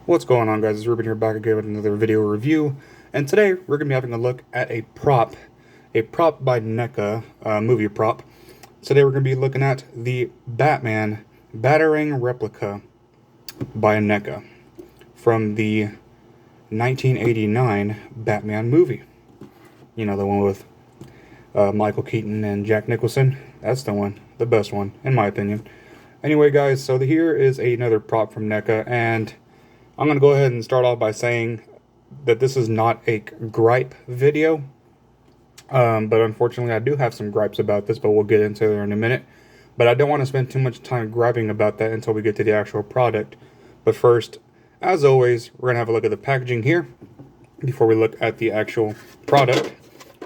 What's going on, guys? It's Ruben here, back again with another video review, and today we're going to be having a look at a prop by Neca, movie prop. Today we're going to be looking at the Batman Batarang replica by Neca from the 1989 Batman movie. You know, the one with Michael Keaton and Jack Nicholson. That's the one, the best one, in my opinion. Anyway, guys, so here is another prop from Neca, and I'm going to go ahead and start off by saying that this is not a gripe video, but unfortunately I do have some gripes about this, but we'll get into it in a minute. But I don't want to spend too much time griping about that until we get to the actual product. But first, as always, we're going to have a look at the packaging here before we look at the actual product.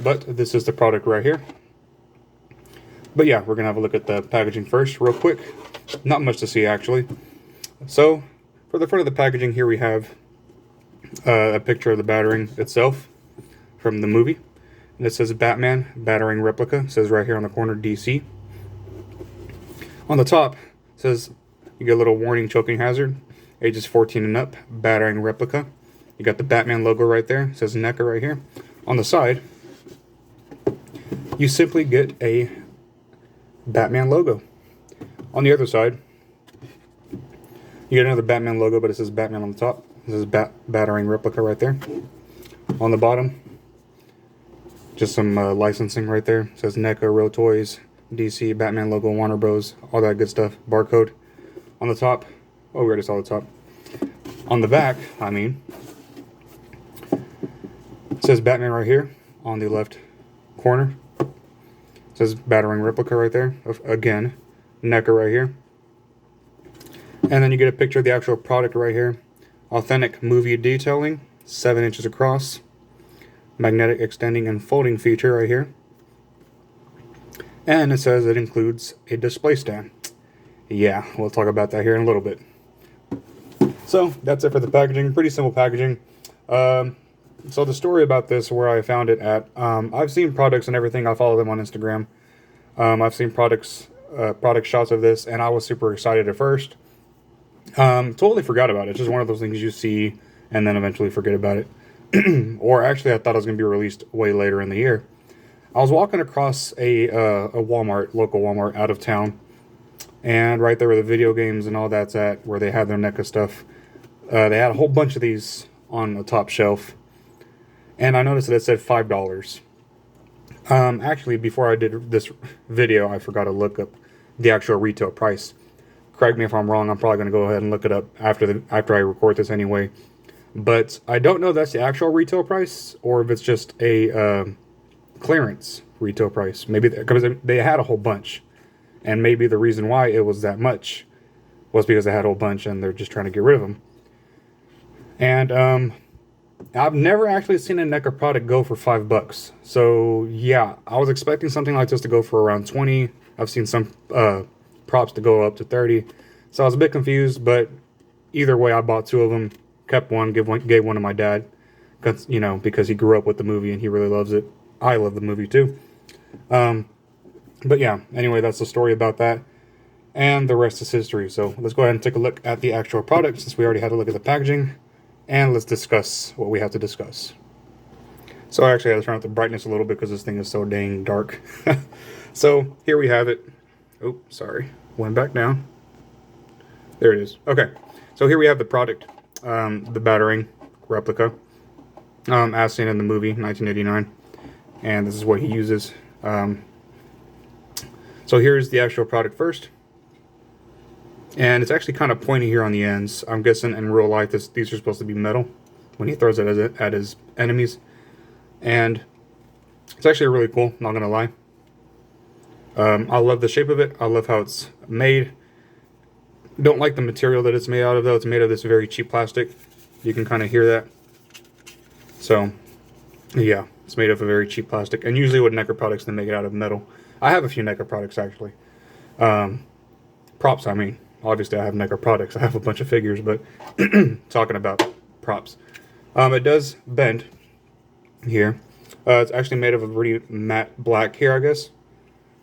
But this is the product right here. But yeah, we're going to have a look at the packaging first real quick. Not much to see, actually. So for the front of the packaging here, we have a picture of the Batarang itself from the movie. And it says Batman Batarang replica. It says right here on the corner, DC. On the top, it says you get a little warning, choking hazard, ages 14 and up, Batarang replica. You got the Batman logo right there. It says Neca right here. On the side, you simply get a Batman logo. On the other side, you get another Batman logo, but it says Batman on the top. This is Batarang replica right there. On the bottom, just some licensing right there. It says NECA, Real Toys, DC, Batman logo, Warner Bros, all that good stuff. Barcode. On the top, oh, we already saw the top. On the back, it says Batman right here on the left corner. It says Batarang replica right there. Again, NECA right here. And then you get a picture of the actual product right here. Authentic movie detailing, 7 inches across. Magnetic extending and folding feature right here. And it says it includes a display stand. Yeah, we'll talk about that here in a little bit. So that's it for the packaging. Pretty simple packaging. So the story about this, where I found it at, I've seen products and everything. I follow them on Instagram. I've seen product shots of this, and I was super excited at first. Totally forgot about it. It's just one of those things you see and then eventually forget about it. Or actually, I thought it was going to be released way later in the year. I was walking across a Walmart, local Walmart out of town, and right there where the video games and all that's at, where they had their NECA stuff, they had a whole bunch of these on the top shelf, and I noticed that it said $5. Actually, before I did this video, I forgot to look up the actual retail price. Correct me if I'm wrong. I'm probably going to go ahead and look it up after I record this anyway. But I don't know if that's the actual retail price or if it's just a clearance retail price. Maybe because they had a whole bunch, and maybe the reason why it was that much was because they had a whole bunch and they're just trying to get rid of them. And I've never actually seen a NECA product go for $5. So yeah, I was expecting something like this to go for around 20. I've seen some props to go up to 30. So I was a bit confused, but either way, I bought 2 of them, kept one, gave one to my dad, because he grew up with the movie and he really loves it. I love the movie too. But yeah, anyway, that's the story about that, and the rest is history. So let's go ahead and take a look at the actual product, since we already had a look at the packaging, and let's discuss what we have to discuss. So I actually had to turn up the brightness a little bit because this thing is so dang dark. So here we have it. Oh, sorry. Went back down. There it is. Okay. So here we have the product. The Batarang replica. As seen in the movie, 1989. And this is what he uses. So here's the actual product first. And it's actually kind of pointy here on the ends. I'm guessing in real life these are supposed to be metal when he throws it at his enemies. And it's actually really cool, not going to lie. I love the shape of it. I love how it's made. Don't like the material that it's made out of, though. It's made of this very cheap plastic. You can kind of hear that. So, yeah, it's made of a very cheap plastic. And usually with NECA products, they make it out of metal. I have a few NECA products, actually. Props, I mean. Obviously, I have NECA products. I have a bunch of figures, but talking about props. It does bend here. It's actually made of a pretty matte black here, I guess.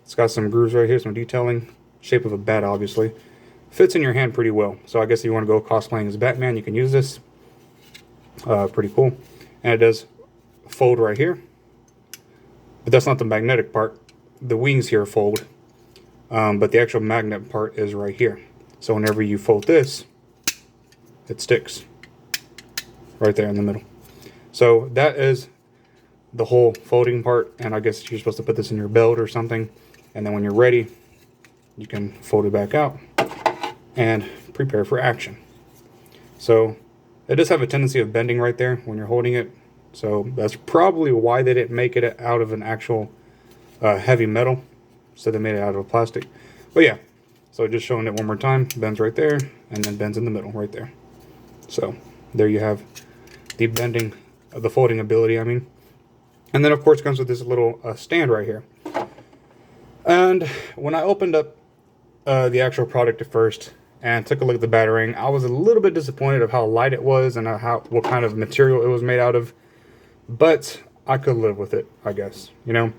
It's got some grooves right here, some detailing. Shape of a bat, obviously. fits in your hand pretty well. So I guess if you want to go cosplaying as Batman, you can use this. Pretty cool. And it does fold right here. But that's not the magnetic part. The wings here fold. But the actual magnet part is right here. So whenever you fold this, it sticks right there in the middle. So that is the whole folding part. And I guess you're supposed to put this in your belt or something. And then when you're ready, you can fold it back out and prepare for action. So it does have a tendency of bending right there when you're holding it. So that's probably why they didn't make it out of an actual heavy metal. So they made it out of plastic. But yeah, so just showing it one more time. Bends right there, and then bends in the middle right there. So there you have the bending, the folding ability, I mean. And then of course comes with this little stand right here. And when I opened up the actual product at first and took a look at the Batarang, I was a little bit disappointed of how light it was and what kind of material it was made out of. But I could live with it, I guess, you know,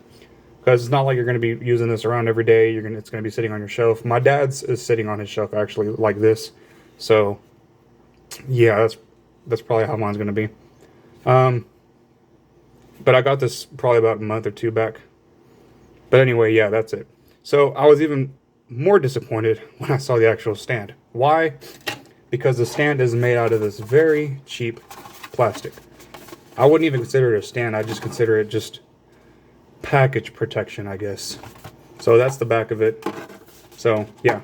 because it's not like you're going to be using this around every day. It's going to be sitting on your shelf. My dad's is sitting on his shelf actually like this. So yeah, that's probably how mine's going to be. But I got this probably about a month or two back. But anyway, yeah, that's it. So I was even more disappointed when I saw the actual stand. Why? Because the stand is made out of this very cheap plastic. I wouldn't even consider it a stand. I just consider it just package protection, I guess. So that's the back of it. So yeah.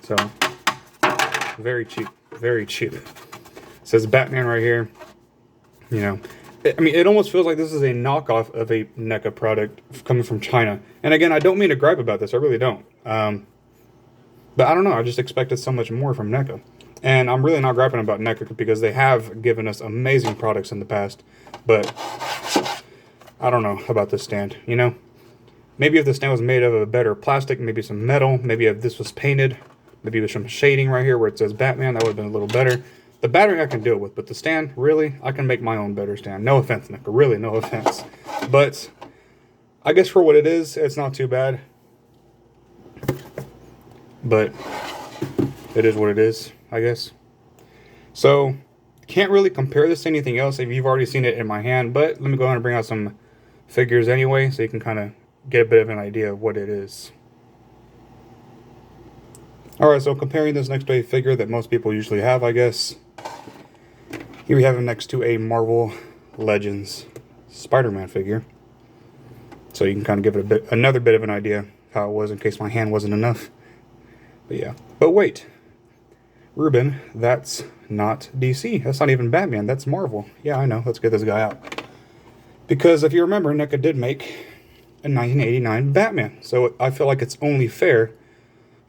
So very cheap. Very cheap. It says Batman right here. You know, I mean, it almost feels like this is a knockoff of a Neca product coming from China. And again, I don't mean to gripe about this. I really don't. But I don't know. I just expected so much more from Neca. And I'm really not griping about Neca because they have given us amazing products in the past. But I don't know about this stand, you know? Maybe if the stand was made of a better plastic, maybe some metal, maybe if this was painted, maybe with some shading right here where it says Batman, that would have been a little better. The battery I can deal with, but the stand, really, I can make my own better stand. No offense, Neca, really, no offense. But I guess for what it is, it's not too bad. But it is what it is, I guess. So, can't really compare this to anything else if you've already seen it in my hand. But let me go ahead and bring out some figures anyway, so you can kind of get a bit of an idea of what it is. Alright, so comparing this next to a figure that most people usually have, I guess. Here we have him next to a Marvel Legends Spider-Man figure. So you can kind of give it another bit of an idea of how it was in case my hand wasn't enough. But yeah. But wait. Ruben, that's not DC. That's not even Batman. That's Marvel. Yeah, I know. Let's get this guy out. Because if you remember, Neca did make a 1989 Batman. So I feel like it's only fair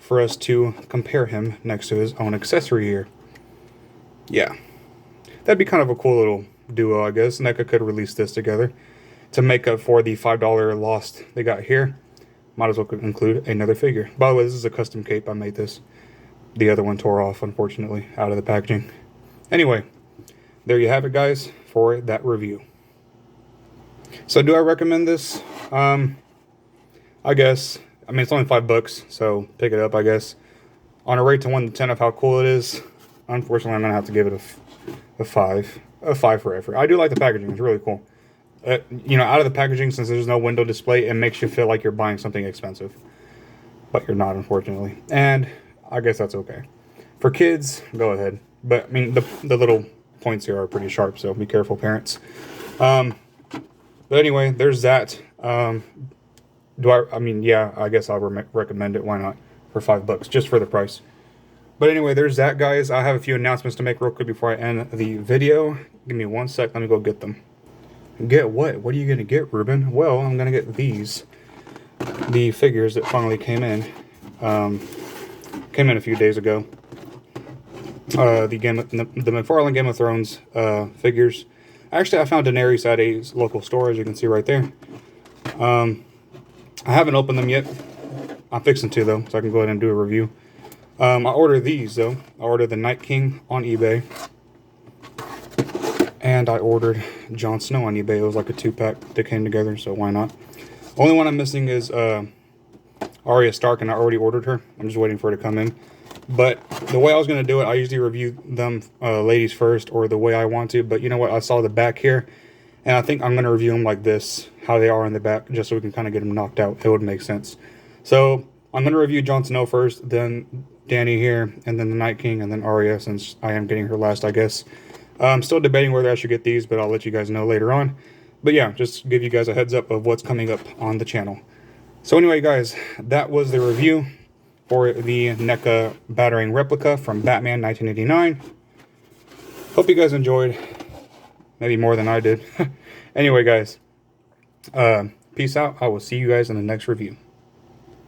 for us to compare him next to his own accessory here. Yeah. That'd be kind of a cool little duo, I guess. Neca could release this together to make up for the $5 loss they got here. Might as well include another figure. By the way, this is a custom cape. I made this. The other one tore off, unfortunately, out of the packaging. Anyway, there you have it, guys, for that review. So do I recommend this? I guess. I mean, it's only $5, so pick it up, I guess. On a rate to 1 to 10 of how cool it is, unfortunately, I'm going to have to give it a 5. A 5 for effort. I do like the packaging. It's really cool. You know, out of the packaging, since there's no window display, it makes you feel like you're buying something expensive. But you're not, unfortunately. And I guess that's okay. For kids, go ahead. But, I mean, the little points here are pretty sharp, so be careful, parents. But anyway, there's that. I mean, yeah, I guess I'll recommend it. Why not? For $5, just for the price. But anyway, there's that, guys. I have a few announcements to make real quick before I end the video. Give me 1 sec. Let me go get them. Get what? What are you going to get, Ruben? Well, I'm going to get these. The figures that finally came in. Came in a few days ago. The McFarlane Game of Thrones figures. Actually, I found Daenerys at a local store, as you can see right there. I haven't opened them yet. I'm fixing to, though, so I can go ahead and do a review. I ordered these, though. I ordered the Night King on eBay. And I ordered Jon Snow on eBay. It was like a 2-pack that came together, so why not? Only one I'm missing is Arya Stark, and I already ordered her. I'm just waiting for her to come in. But the way I was going to do it, I usually review them ladies first, or the way I want to. But you know what? I saw the back here, and I think I'm going to review them like this, how they are in the back, just so we can kind of get them knocked out. It would make sense. So I'm going to review Jon Snow first, then Dany here, and then the Night King, and then Arya, since I am getting her last, I guess. I'm still debating whether I should get these, but I'll let you guys know later on. But yeah, just give you guys a heads up of what's coming up on the channel. So anyway, guys, that was the review for the NECA Batarang replica from Batman 1989. Hope you guys enjoyed. Maybe more than I did. Anyway, guys, peace out. I will see you guys in the next review.